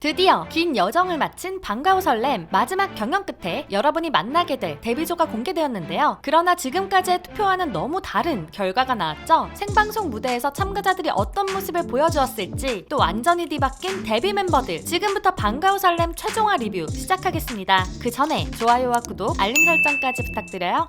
드디어 긴 여정을 마친 방과후 설렘 마지막 경연 끝에 여러분이 만나게 될 데뷔조가 공개되었는데요. 그러나 지금까지의 투표와는 너무 다른 결과가 나왔죠. 생방송 무대에서 참가자들이 어떤 모습을 보여주었을지, 또 완전히 뒤바뀐 데뷔 멤버들, 지금부터 방과후 설렘 최종화 리뷰 시작하겠습니다. 그 전에 좋아요와 구독, 알림 설정까지 부탁드려요.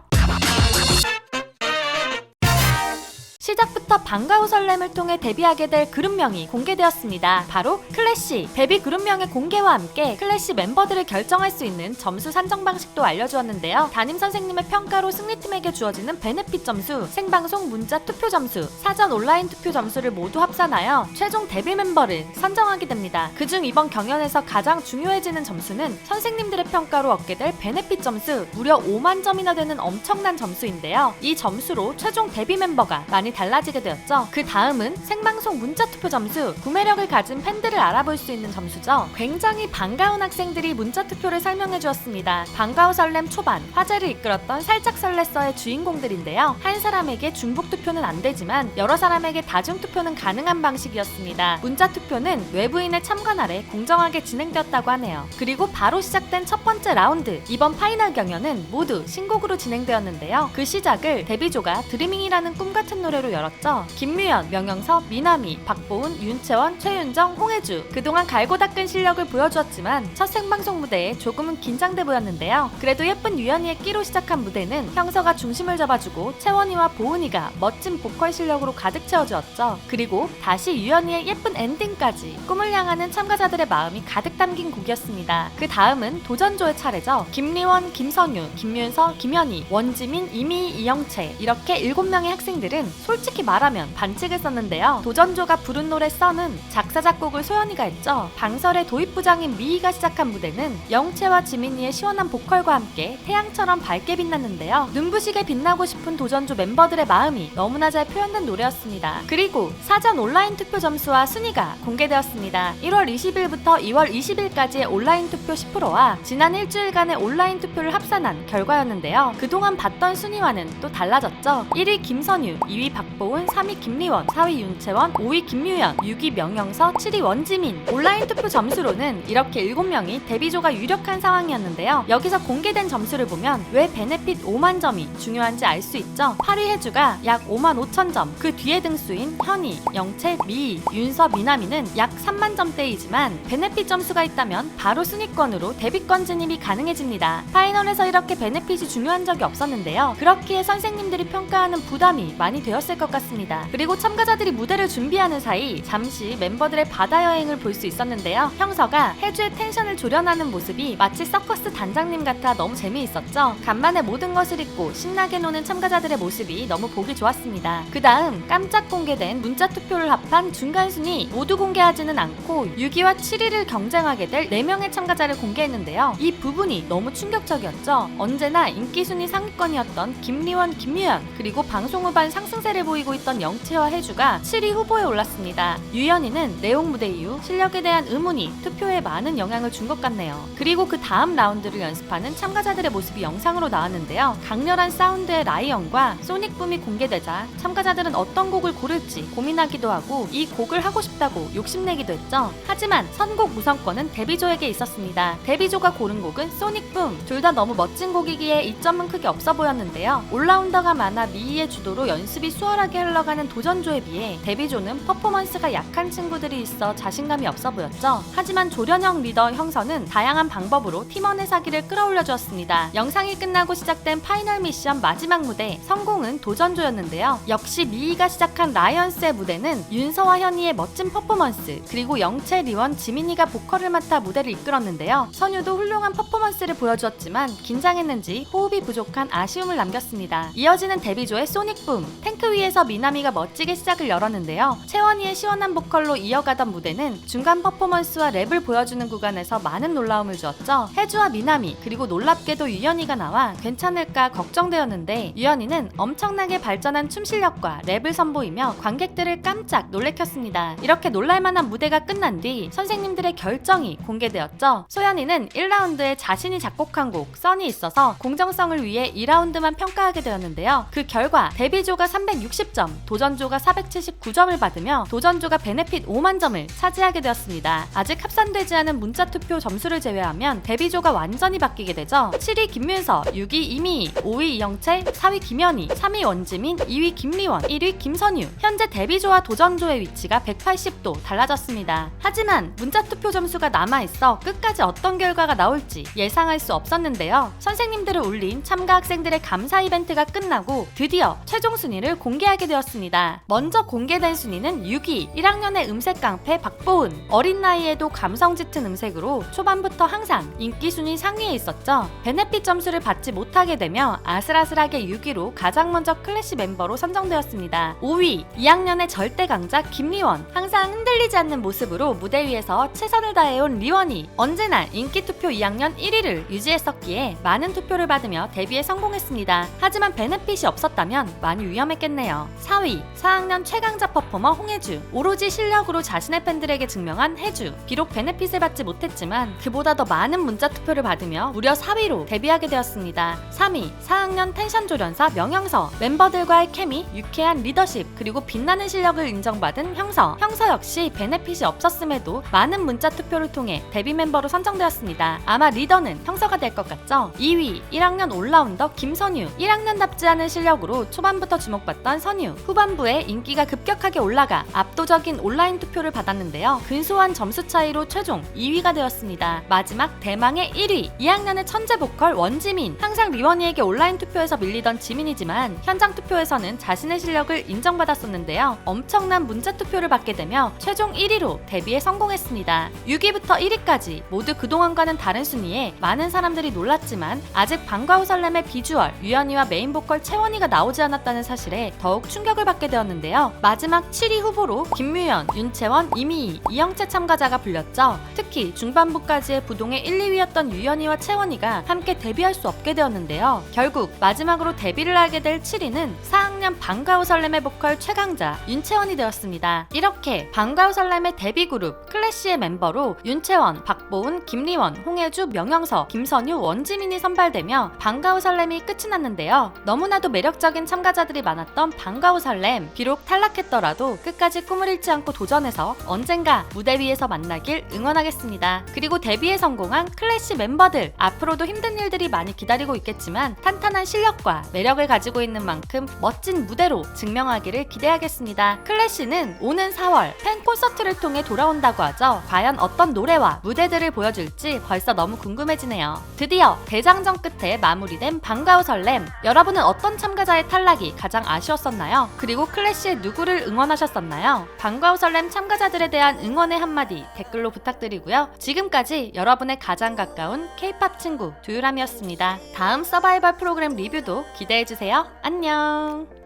시작부터 방과후 설렘을 통해 데뷔하게 될 그룹명이 공개되었습니다. 바로 클래시. 데뷔 그룹명의 공개와 함께 클래시 멤버들을 결정할 수 있는 점수 산정 방식도 알려주었는데요. 담임 선생님의 평가로 승리팀에게 주어지는 베네핏 점수, 생방송 문자 투표 점수, 사전 온라인 투표 점수를 모두 합산하여 최종 데뷔 멤버를 선정하게 됩니다. 그중 이번 경연에서 가장 중요해지는 점수는 선생님들의 평가로 얻게 될 베네핏 점수, 무려 5만 점이나 되는 엄청난 점수인데요. 이 점수로 최종 데뷔 멤버가 많이 달라지게 되었죠. 그 다음은 생방송 문자투표 점수, 구매력을 가진 팬들을 알아볼 수 있는 점수죠. 굉장히 반가운 학생들이 문자투표를 설명해 주었습니다. 방과후 설렘 초반 화제를 이끌었던 살짝 설렜어의 주인공들인데요. 한 사람에게 중복투표는 안 되지만 여러 사람에게 다중투표는 가능한 방식이었습니다. 문자투표는 외부인의 참관 아래 공정하게 진행되었다고 하네요. 그리고 바로 시작된 첫 번째 라운드, 이번 파이널 경연은 모두 신곡으로 진행되었는데요. 그 시작을 데뷔조가 드리밍이라는 꿈같은 노래로 열었죠. 김뮤연, 명영석, 미나미, 박보은, 윤채원, 최윤정, 홍혜주, 그동안 갈고 닦은 실력을 보여주었지만 첫 생방송 무대에 조금은 긴장돼 보였는데요. 그래도 예쁜 유연이의 끼로 시작한 무대는 형서가 중심을 잡아주고 채원이와 보은이가 멋진 보컬 실력으로 가득 채워주었죠. 그리고 다시 유연이의 예쁜 엔딩까지 꿈을 향하는 참가자들의 마음이 가득 담긴 곡이었습니다. 그 다음은 도전조의 차례죠. 김리원, 김선유, 김윤서, 김현희, 원지민, 이미희, 이영채, 이렇게 7명의 학생들은 솔직히 말하면 반칙을 썼는데요. 도전조가 부른 노래 써는 작사 작곡을 소연이가 했죠. 방설의 도입부장인 미희가 시작한 무대는 영채와 지민이의 시원한 보컬과 함께 태양처럼 밝게 빛났는데요. 눈부시게 빛나고 싶은 도전조 멤버들의 마음이 너무나 잘 표현된 노래였습니다. 그리고 사전 온라인 투표 점수와 순위가 공개되었습니다. 1월 20일부터 2월 20일까지의 온라인 투표 10%와 지난 일주일간의 온라인 투표를 합산한 결과였는데요. 그동안 봤던 순위와는 또 달라졌죠. 1위 김선유, 2위 박보은, 3위 김리원, 4위 윤채원, 5위 김유연, 6위 명영서, 7위 원지민. 온라인 투표 점수로는 이렇게 7명이 데뷔조가 유력한 상황이었는데요. 여기서 공개된 점수를 보면 왜 베네핏 5만 점이 중요한지 알 수 있죠. 8위 혜주가 약 5만 5천 점, 그 뒤에 등수인 현희, 영채, 미희, 윤서, 미나미는 약 3만 점대이지만 베네핏 점수가 있다면 바로 순위권으로 데뷔권 진입이 가능해집니다. 파이널에서 이렇게 베네핏이 중요한 적이 없었는데요. 그렇기에 선생님들이 평가하는 부담이 많이 되었을 것 같습니다. 그리고 참가자들이 무대를 준비하는 사이 잠시 멤버들의 바다 여행을 볼 수 있었는데요. 형서가 혜주의 텐션을 조련하는 모습이 마치 서커스 단장님 같아 너무 재미있었죠. 간만에 모든 것을 잊고 신나게 노는 참가자들의 모습이 너무 보기 좋았습니다. 그 다음 깜짝 공개된 문자 투표를 합한 중간 순위 모두 공개하지는 않고 6위와 7위를 경쟁하게 될 4명의 참가자를 공개했는데요. 이 부분이 너무 충격적이었죠. 언제나 인기 순위 상위권이었던 김리원, 김유연, 그리고 방송 후반 상승세를 보이고 있던 영채와 혜주가 7위 후보에 올랐습니다. 유연이는 내용 무대 이후 실력에 대한 의문이 투표에 많은 영향을 준 것 같네요. 그리고 그 다음 라운드를 연습하는 참가자들의 모습이 영상으로 나왔는데요. 강렬한 사운드의 라이언과 소닉붐이 공개되자 참가자들은 어떤 곡을 고를지 고민하기도 하고 이 곡을 하고 싶다고 욕심내기도 했죠. 하지만 선곡 우선권은 데뷔조에게 있었습니다. 데뷔조가 고른 곡은 소닉붐. 둘 다 너무 멋진 곡이기에 이점은 크게 없어 보였는데요. 올라운더가 많아 미희의 주도로 연습이 수월하게 흘러가는 도전조에 비해 데뷔조는 퍼포먼스가 약한 친구들이 있어 자신감이 없어 보였죠. 하지만 조련형 리더 형서는 다양한 방법으로 팀원의 사기를 끌어올려 주었습니다. 영상이 끝나고 시작된 파이널 미션 마지막 무대, 성공은 도전조였는데요. 역시 미희가 시작한 라이언스의 무대는 윤서와 현희의 멋진 퍼포먼스, 그리고 영채, 리원, 지민이가 보컬을 맡아 무대를 이끌었는데요. 선유도 훌륭한 퍼포먼스를 보여주었지만 긴장했는지 호흡이 부족한 아쉬움을 남겼습니다. 이어지는 데뷔조의 소닉붐. 탱크 위에서 미나미가 멋지게 시작을 열었는데요. 채원이의 시원한 보컬로 이어가던 무대는 중간 퍼포먼스와 랩을 보여주는 구간에서 많은 놀라움을 주었죠. 혜주와 미나미, 그리고 놀랍게도 유연이가 나와 괜찮을까 걱정되었는데 유연이는 엄청나게 발전한 춤 실력과 랩을 선보이며 관객들을 깜짝 놀래켰습니다. 이렇게 놀랄만한 무대가 끝난 뒤 선생님들의 결정이 공개되었죠. 소연이는 1라운드에 자신이 작곡한 곡 썬이 있어서 공정성을 위해 2라운드만 평가하게 되었는데요. 그 결과 데뷔조가 360 460점, 도전조가 479점을 받으며 도전조가 베네핏 5만 점을 차지하게 되었습니다. 아직 합산되지 않은 문자투표 점수를 제외하면 데뷔조가 완전히 바뀌게 되죠. 7위 김윤서, 6위 이미희, 5위 이영채, 4위 김연희, 3위 원지민, 2위 김리원, 1위 김선유. 현재 데뷔조와 도전조의 위치가 180도 달라졌습니다. 하지만 문자투표 점수가 남아있어 끝까지 어떤 결과가 나올지 예상할 수 없었는데요. 선생님들을 울린 참가 학생들의 감사 이벤트가 끝나고 드디어 최종 순위를 공개하게 되었습니다. 먼저 공개된 순위는 6위 1학년의 음색 깡패 박보은. 어린 나이에도 감성 짙은 음색으로 초반부터 항상 인기 순위 상위에 있었죠. 베네핏 점수를 받지 못하게 되며 아슬아슬하게 6위로 가장 먼저 클래시 멤버로 선정되었습니다. 5위 2학년의 절대 강자 김리원. 항상 흔들리지 않는 모습으로 무대 위에서 최선을 다해온 리원이 언제나 인기 투표 2학년 1위를 유지했었기에 많은 투표를 받으며 데뷔에 성공했습니다. 하지만 베네핏이 없었다면 많이 위험했겠네요. 4위 4학년 최강자 퍼포머 홍혜주. 오로지 실력으로 자신의 팬들에게 증명한 혜주. 비록 베네핏을 받지 못했지만 그보다 더 많은 문자 투표를 받으며 무려 4위로 데뷔하게 되었습니다. 3위 4학년 텐션 조련사 명영서. 멤버들과의 케미, 유쾌한 리더십, 그리고 빛나는 실력을 인정받은 형서. 형서 역시 베네핏이 없었음에도 많은 문자 투표를 통해 데뷔 멤버로 선정되었습니다. 아마 리더는 형서가 될 것 같죠? 2위 1학년 올라운더 김선유. 1학년답지 않은 실력으로 초반부터 주목받던 선유. 후반부에 인기가 급격하게 올라가 압도적인 온라인 투표를 받았는데요. 근소한 점수 차이로 최종 2위가 되었습니다. 마지막 대망의 1위 2학년의 천재 보컬 원지민. 항상 리원이에게 온라인 투표에서 밀리던 지민이지만 현장 투표에서는 자신의 실력을 인정받았었는데요. 엄청난 문자 투표를 받게 되며 최종 1위로 데뷔에 성공했습니다. 6위부터 1위까지 모두 그동안과는 다른 순위에 많은 사람들이 놀랐지만 아직 방과 후 설렘의 비주얼 유연이와 메인 보컬 채원이가 나오지 않았다는 사실에 더욱 충격을 받게 되었는데요. 마지막 7위 후보로 김뮤연, 윤채원, 이미희, 이영채 참가자가 불렸죠. 특히 중반부까지의 부동의 1, 2위였던 유연이와 채원이가 함께 데뷔할 수 없게 되었는데요. 결국 마지막으로 데뷔를 하게 될 7위는 4학년 방과 후 설렘의 보컬 최강자 윤채원이 되었습니다. 이렇게 방과 후 설렘의 데뷔 그룹 클래시의 멤버로 윤채원, 박보은, 김리원, 홍혜주, 명영서, 김선유, 원지민이 선발되며 방과 후 설렘이 끝이 났는데요. 너무나도 매력적인 참가자들이 많았던 방과 후 설렘. 비록 탈락했더라도 끝까지 꿈을 잃지 않고 도전해서 언젠가 무대 위에서 만나길 응원하겠습니다. 그리고 데뷔에 성공한 클래시 멤버들, 앞으로도 힘든 일들이 많이 기다리고 있겠지만 탄탄한 실력과 매력을 가지고 있는 만큼 멋진 무대로 증명하기를 기대하겠습니다. 클래시는 오는 4월 팬 콘서트를 통해 돌아온다고 하죠. 과연 어떤 노래와 무대들을 보여줄지 벌써 너무 궁금해지네요. 드디어 대장정 끝에 마무리된 방과 후 설렘. 여러분은 어떤 참가자의 탈락이 가장 아쉬웠었나요? 그리고 클래시의 누구를 응원하셨었나요? 방과 후 설렘 참가자들에 대한 응원의 한마디 댓글로 부탁드리고요. 지금까지 여러분의 가장 가까운 K-POP 친구 두유람이었습니다. 다음 서바이벌 프로그램 리뷰도 기대해주세요. 안녕.